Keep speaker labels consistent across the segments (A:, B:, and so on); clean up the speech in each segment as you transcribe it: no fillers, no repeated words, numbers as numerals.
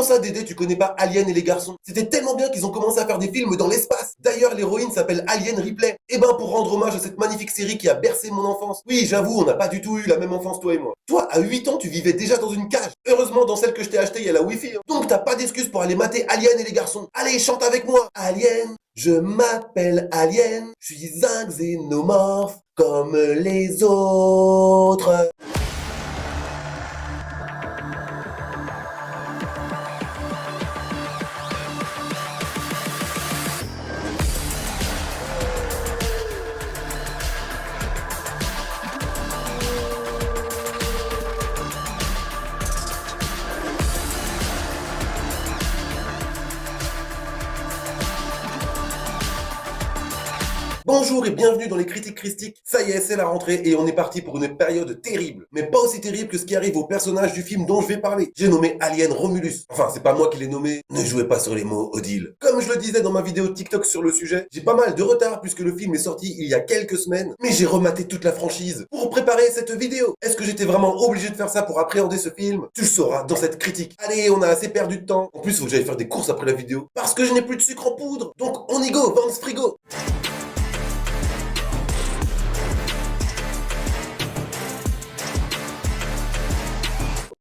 A: Comment ça, Dédé, tu connais pas Alien et les garçons? C'était tellement bien qu'ils ont commencé à faire des films dans l'espace. D'ailleurs, l'héroïne s'appelle Alien Ripley. Eh ben, pour rendre hommage à cette magnifique série qui a bercé mon enfance. Oui, j'avoue, on n'a pas du tout eu la même enfance, toi et moi. Toi, à 8 ans, tu vivais déjà dans une cage. Heureusement, dans celle que je t'ai achetée, il y a la Wi-Fi. Donc, t'as pas d'excuse pour aller mater Alien et les garçons. Allez, chante avec moi. Alien, je m'appelle Alien. Je suis un xénomorphe comme les autres. Bonjour et bienvenue dans les Critiques Christiques. Ça y est, c'est la rentrée et on est parti pour une période terrible. Mais pas aussi terrible que ce qui arrive au personnage du film dont je vais parler. J'ai nommé Alien Romulus. Enfin, c'est pas moi qui l'ai nommé. Ne jouez pas sur les mots, Odile. Comme je le disais dans ma vidéo TikTok sur le sujet, j'ai pas mal de retard puisque le film est sorti il y a quelques semaines. Mais j'ai rematé toute la franchise pour préparer cette vidéo. Est-ce que j'étais vraiment obligé de faire ça pour appréhender ce film? Tu le sauras dans cette critique. Allez, on a assez perdu de temps. En plus, faut que j'aille faire des courses après la vidéo. Parce que je n'ai plus de sucre en poudre. Donc on y go, Vance Frigo.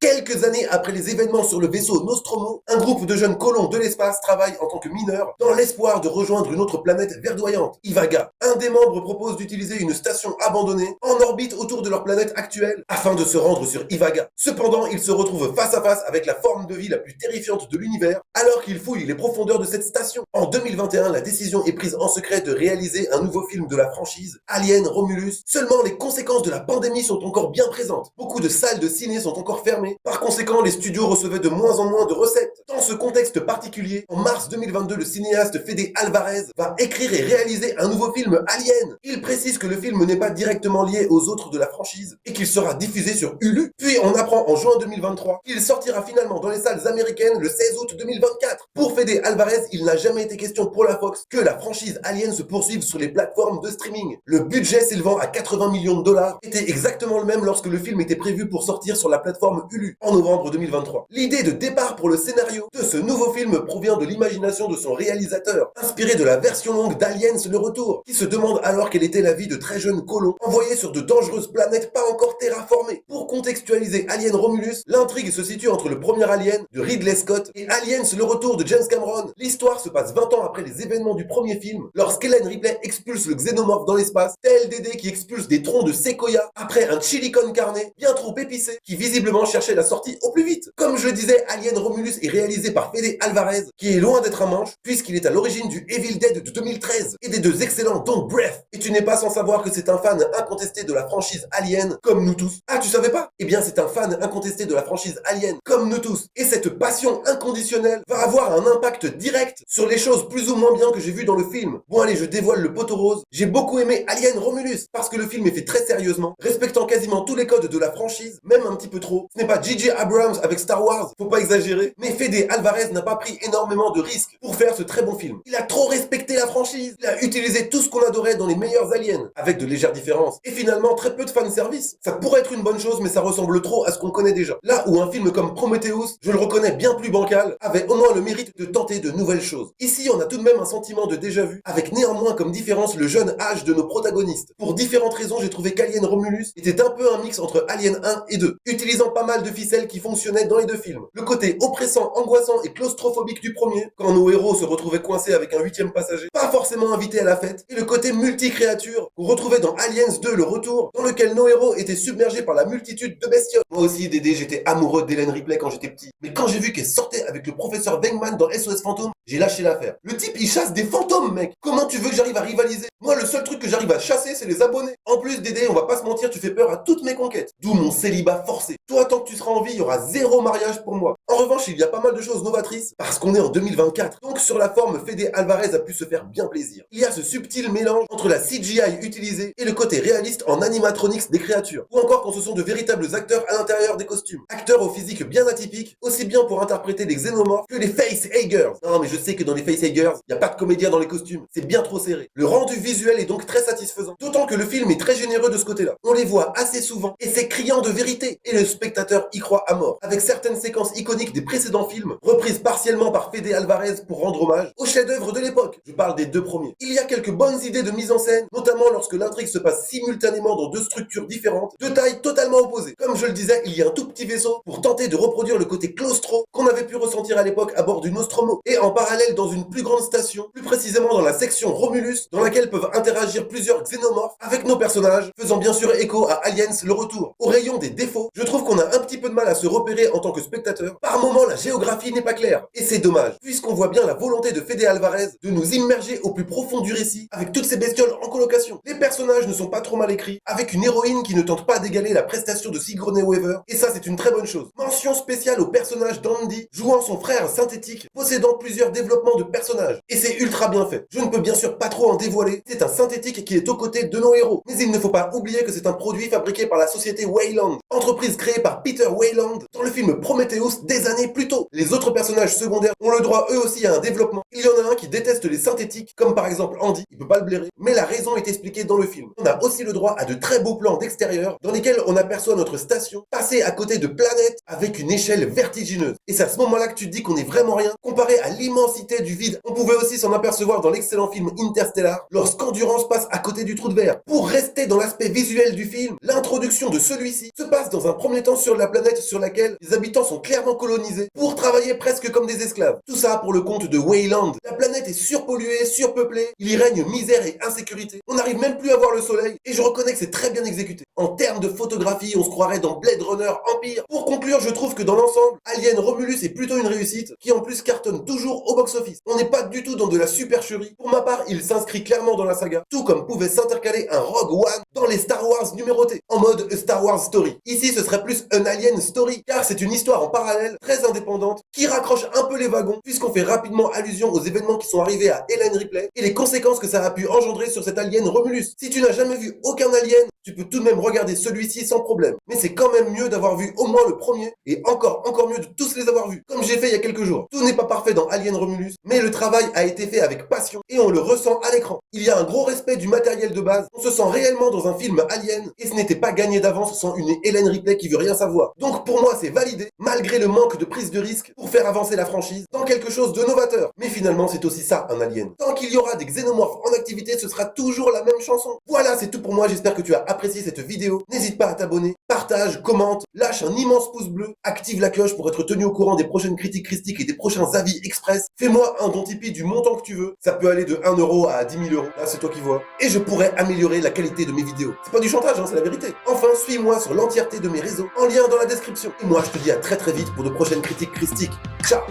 A: Quelques années après les événements sur le vaisseau Nostromo, un groupe de jeunes colons de l'espace travaille en tant que mineurs dans l'espoir de rejoindre une autre planète verdoyante, Ivaga. Un des membres propose d'utiliser une station abandonnée en orbite autour de leur planète actuelle afin de se rendre sur Ivaga. Cependant, ils se retrouvent face à face avec la forme de vie la plus terrifiante de l'univers alors qu'ils fouillent les profondeurs de cette station. En 2021, la décision est prise en secret de réaliser un nouveau film de la franchise, Alien Romulus. Seulement, les conséquences de la pandémie sont encore bien présentes. Beaucoup de salles de ciné sont encore fermées. Par conséquent, les studios recevaient de moins en moins de recettes. Dans ce contexte particulier, en mars 2022, le cinéaste Fede Alvarez va écrire et réaliser un nouveau film Alien. Il précise que le film n'est pas directement lié aux autres de la franchise et qu'il sera diffusé sur Hulu. Puis on apprend en juin 2023 qu'il sortira finalement dans les salles américaines le 16 août 2024. Pour Fede Alvarez, il n'a jamais été question pour la Fox que la franchise Alien se poursuive sur les plateformes de streaming. Le budget s'élevant à 80 millions de dollars était exactement le même lorsque le film était prévu pour sortir sur la plateforme Hulu en novembre 2023. L'idée de départ pour le scénario de ce nouveau film provient de l'imagination de son réalisateur, inspiré de la version longue d'Aliens le Retour, qui se demande alors quelle était la vie de très jeunes colons envoyés sur de dangereuses planètes pas encore terraformées. Pour contextualiser Alien Romulus, l'intrigue se situe entre le premier Alien de Ridley Scott et Aliens le Retour de James Cameron. L'histoire se passe 20 ans après les événements du premier film, lorsqu'Ellen Ripley expulse le xénomorphe dans l'espace, tel Dédé qui expulse des troncs de séquoia après un chili con carne bien trop épicé qui visiblement cherchait la sortie au plus vite. Comme je le disais, Alien Romulus est réalisé par Fede Alvarez, qui est loin d'être un manche, puisqu'il est à l'origine du Evil Dead de 2013 et des deux excellents Don't Breath. Et tu n'es pas sans savoir que c'est un fan incontesté de la franchise Alien, comme nous tous. Ah, tu savais pas? Eh bien, c'est un fan incontesté de la franchise Alien, comme nous tous. Et cette passion inconditionnelle va avoir un impact direct sur les choses plus ou moins bien que j'ai vues dans le film. Bon allez, je dévoile le poteau rose. J'ai beaucoup aimé Alien Romulus, parce que le film est fait très sérieusement, respectant quasiment tous les codes de la franchise, même un petit peu trop. Ce n'est pas J.J. Abrams avec Star Wars, faut pas exagérer, mais Fede Alvarez n'a pas pris énormément de risques pour faire ce très bon film. Il a trop respecté la franchise, il a utilisé tout ce qu'on adorait dans les meilleurs aliens, avec de légères différences, et finalement très peu de fanservice. Ça pourrait être une bonne chose, mais ça ressemble trop à ce qu'on connaît déjà. Là où un film comme Prometheus, je le reconnais bien plus bancal, avait au moins le mérite de tenter de nouvelles choses. Ici, on a tout de même un sentiment de déjà-vu, avec néanmoins comme différence le jeune âge de nos protagonistes. Pour différentes raisons, j'ai trouvé qu'Alien Romulus était un peu un mix entre Alien 1 et 2, utilisant pas mal de ficelles qui fonctionnaient dans les deux films. Le côté oppressant, angoissant et claustrophobique du premier, quand nos héros se retrouvaient coincés avec un 8e passager, pas forcément invité à la fête, et le côté multi-créature qu'on retrouvait dans Aliens 2 le retour, dans lequel nos héros étaient submergés par la multitude de bestioles. Moi aussi, Dédé, j'étais amoureux d'Ellen Ripley quand j'étais petit. Mais quand j'ai vu qu'elle sortait avec le professeur Venkman dans SOS Fantôme, j'ai lâché l'affaire. Le type, il chasse des fantômes, mec. Comment tu veux que j'arrive à rivaliser? Moi, le seul truc que j'arrive à chasser, c'est les abonnés. En plus, Dédé, on va pas se mentir, tu fais peur à toutes mes conquêtes. D'où mon célibat forcé. Toi, tant que tu seras en vie, il y aura zéro mariage pour moi. En revanche, il y a pas mal de choses novatrices, parce qu'on est en 2024. Donc, sur la forme, Fede Alvarez a pu se faire bien plaisir. Il y a ce subtil mélange entre la CGI utilisée et le côté réaliste en animatronics des créatures. Ou encore quand ce sont de véritables acteurs à l'intérieur des costumes. Acteurs au physique bien atypique, aussi bien pour interpréter les xénomorphes que les facehuggers. Non, mais je sais que dans les facehuggers, y a pas de comédien dans les costumes, c'est bien trop serré. Le rendu visuel est donc très satisfaisant, d'autant que le film est très généreux de ce côté-là. On les voit assez souvent, et c'est criant de vérité, et le spectateur y croit à mort, avec certaines séquences iconiques des précédents films, reprises partiellement par Fede Alvarez pour rendre hommage au chef-d'œuvre de l'époque. Je parle des deux premiers. Il y a quelques bonnes idées de mise en scène, notamment lorsque l'intrigue se passe simultanément dans deux structures différentes, de taille totalement opposée. Comme je le disais, il y a un tout petit vaisseau pour tenter de reproduire le côté claustro qu'on avait pu ressentir à l'époque à bord du Nostromo, et en parallèle dans une plus grande station, plus précisément dans la section Romulus, dans laquelle peuvent interagir plusieurs xénomorphes avec nos personnages, faisant bien sûr écho à Aliens le retour. Au rayon des défauts, je trouve qu'on a un petit peu de mal à se repérer en tant que spectateur. Par moments, la géographie n'est pas claire, et c'est dommage, puisqu'on voit bien la volonté de Fede Alvarez de nous immerger au plus profond du récit, avec toutes ces bestioles en colocation. Les personnages ne sont pas trop mal écrits, avec une héroïne qui ne tente pas d'égaler la prestation de Sigourney Weaver, et ça c'est une très bonne chose. Mention spéciale au personnage d'Andy, jouant son frère synthétique, possédant plusieurs développements de personnages. Et c'est ultra bien fait. Je ne peux bien sûr pas trop en dévoiler, c'est un synthétique qui est aux côtés de nos héros. Mais il ne faut pas oublier que c'est un produit fabriqué par la société Wayland, entreprise créée par Peter Wayland dans le film Prometheus des années plus tôt. Les autres personnages secondaires ont le droit eux aussi à un développement. Il y en a un qui déteste les synthétiques, comme par exemple Andy, il peut pas le blairer, mais la raison est expliquée dans le film. On a aussi le droit à de très beaux plans d'extérieur, dans lesquels on aperçoit notre station passer à côté de planètes avec une échelle vertigineuse. Et c'est à ce moment-là que tu te dis qu'on est vraiment rien, comparé à l'immensité du vide. On pouvait aussi s'en apercevoir dans l'excellent film Interstellar, lorsqu'Endurance passe à côté du trou de verre. Pour rester dans l'aspect visuel du film, l'introduction de celui-ci se passe dans un premier temps sur la planète sur laquelle les habitants sont clairement colonisés pour travailler presque comme des esclaves. Tout ça pour le compte de Wayland. La planète est surpolluée, surpeuplée, il y règne misère et insécurité. On n'arrive même plus à voir le soleil, et je reconnais que c'est très bien exécuté. En termes de photographie, on se croirait dans Blade Runner Empire. Pour conclure, je trouve que dans l'ensemble, Alien Romulus est plutôt une réussite, qui en plus cartonne toujours au box-office. On n'est pas du tout dans de la supercherie. Pour ma part, il s'inscrit clairement dans la saga, tout comme pouvait s'intercaler un Rogue One dans les Star Wars numérotés, en mode A Star Wars Story. Ici, ce serait plus un Alien Story, car c'est une histoire en parallèle, très indépendante, qui raccroche un peu les wagons, puisqu'on fait rapidement allusion aux événements qui sont arrivés à Ellen Ripley, et les conséquences que ça a pu engendrer sur cet Alien Romulus. Si tu n'as jamais vu aucun Alien, tu peux tout de même regarder celui-ci sans problème. Mais c'est quand même mieux d'avoir vu au moins le premier, et encore mieux de tous les avoir vus, comme j'ai fait il y a quelques jours. Tout n'est pas parfait dans Alien Romulus, mais le travail a été fait avec passion, et on le ressent à l'écran. Il y a un gros respect du matériel de base, on se sent réellement dans un film Alien, et ce n'était pas gagné d'avance sans une Ellen Ripley qui veut rien savoir. Donc pour moi c'est validé, malgré le manque de prise de risque, pour faire avancer la franchise dans quelque chose de novateur. Mais finalement c'est aussi ça un Alien. Tant qu'il y aura des xénomorphes en activité, ce sera toujours la même chanson. Voilà, c'est tout pour moi, j'espère que tu as apprécié cette vidéo. N'hésite pas à t'abonner, partage, commente, lâche un immense pouce bleu, active la cloche pour être tenu au courant des prochaines critiques christiques et des prochains avis express. Fais-moi un don Tipeee du montant que tu veux, ça peut aller de 1 euro à 10 000 euros, là c'est toi qui vois. Et je pourrais améliorer la qualité de mes vidéos. C'est pas du chantage, hein, c'est la vérité. Enfin, suis-moi sur l'entièreté de mes réseaux, en lien dans la description. Et moi je te dis à très vite pour de prochaines critiques christiques. Ciao.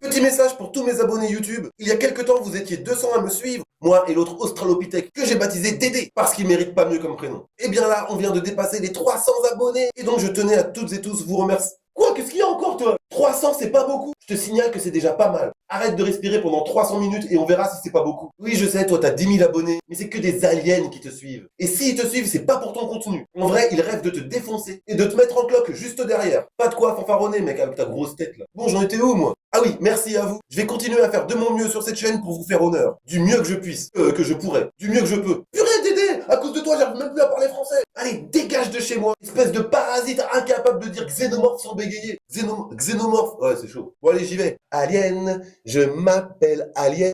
A: Petit message pour tous mes abonnés YouTube. Il y a quelques temps, vous étiez 200 à me suivre, moi et l'autre Australopithèque, que j'ai baptisé Dédé, parce qu'il mérite pas mieux comme prénom. Et bien là, on vient de dépasser les 300 abonnés, et donc je tenais à toutes et tous vous remercier. Quoi? Qu'est-ce qu'il y a encore, toi? 300, c'est pas beaucoup. Je te signale que c'est déjà pas mal. Arrête de respirer pendant 300 minutes et on verra si c'est pas beaucoup. Oui, je sais, toi t'as 10 000 abonnés, mais c'est que des aliens qui te suivent. Et s'ils te suivent, c'est pas pour ton contenu. En vrai, ils rêvent de te défoncer et de te mettre en cloque juste derrière. Pas de quoi fanfaronner, mec, avec ta grosse tête là. Bon, j'en étais où, moi? Ah oui, merci à vous. Je vais continuer à faire de mon mieux sur cette chaîne pour vous faire honneur. Du mieux que je puisse. Que je pourrais. Du mieux que je peux. Purée, Dédé! À cause de toi, j'arrive même plus à parler français. Allez, dégage de chez moi. Espèce de parasite incapable de dire xénomorphe sans bégayer. Xénomorphe. Ouais, c'est chaud. Bon, allez, j'y vais. Alien, je m'appelle Alien.